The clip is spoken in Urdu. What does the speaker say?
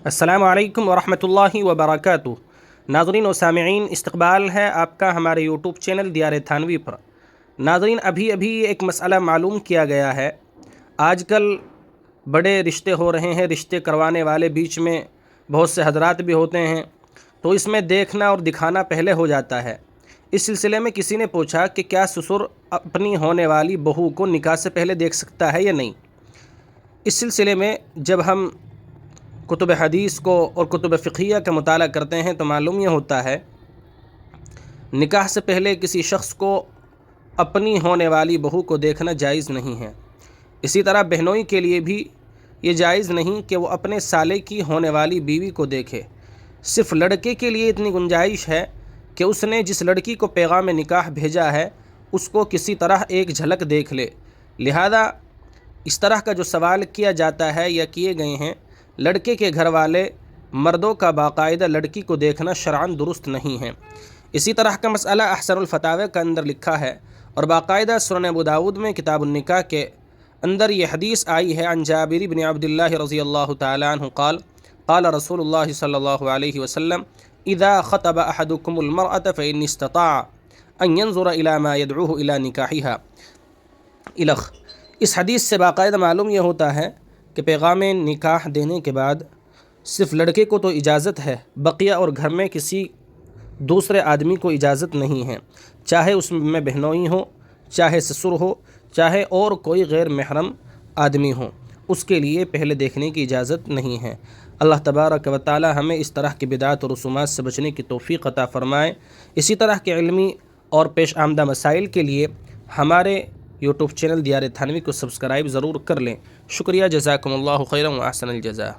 السلام علیکم ورحمۃ اللہ وبرکاتہ۔ ناظرین و سامعین، استقبال ہے آپ کا ہمارے یوٹیوب چینل دیار تھانوی پر۔ ناظرین، ابھی ایک مسئلہ معلوم کیا گیا ہے۔ آج کل بڑے رشتے ہو رہے ہیں، رشتے کروانے والے بیچ میں بہت سے حضرات بھی ہوتے ہیں، تو اس میں دیکھنا اور دکھانا پہلے ہو جاتا ہے۔ اس سلسلے میں کسی نے پوچھا کہ کیا سسر اپنی ہونے والی بہو کو نکاح سے پہلے دیکھ سکتا ہے یا نہیں؟ اس سلسلے میں جب ہم کتب حدیث کو اور کتب فقہیہ کا مطالعہ کرتے ہیں تو معلوم یہ ہوتا ہے نکاح سے پہلے کسی شخص کو اپنی ہونے والی بہو کو دیکھنا جائز نہیں ہے۔ اسی طرح بہنوئی کے لیے بھی یہ جائز نہیں کہ وہ اپنے سالے کی ہونے والی بیوی کو دیکھے۔ صرف لڑکے کے لیے اتنی گنجائش ہے کہ اس نے جس لڑکی کو پیغام نکاح بھیجا ہے اس کو کسی طرح ایک جھلک دیکھ لے۔ لہذا اس طرح کا جو سوال کیا جاتا ہے یا کیے گئے ہیں، لڑکے کے گھر والے مردوں کا باقاعدہ لڑکی کو دیکھنا شرعاً درست نہیں ہے۔ اسی طرح کا مسئلہ احسن الفتاوی کے اندر لکھا ہے، اور باقاعدہ سنن ابو داؤد میں کتاب النکاح کے اندر یہ حدیث آئی ہے، عن جابر بن عبد اللہ رضی اللہ تعالی عنہ قال قال رسول اللہ صلی اللہ علیہ وسلم اذا خطب احدكم المرأة فإن استطاع ان ينظر الى ما يدعوه الى نکاحها الخ۔ اس حدیث سے باقاعدہ معلوم یہ ہوتا ہے کہ پیغام نکاح دینے کے بعد صرف لڑکے کو تو اجازت ہے، بقیہ اور گھر میں کسی دوسرے آدمی کو اجازت نہیں ہے، چاہے اس میں بہنوئی ہو، چاہے سسر ہو، چاہے اور کوئی غیر محرم آدمی ہو، اس کے لیے پہلے دیکھنے کی اجازت نہیں ہے۔ اللہ تبارک و تعالی ہمیں اس طرح کی بدعات اور رسومات سے بچنے کی توفیق عطا فرمائے۔ اسی طرح کے علمی اور پیش آمدہ مسائل کے لیے ہمارے یوٹیوب چینل دیار تھانوی کو سبسکرائب ضرور کر لیں۔ شکریہ، جزاکم اللہ خیرا و احسن الجزاء۔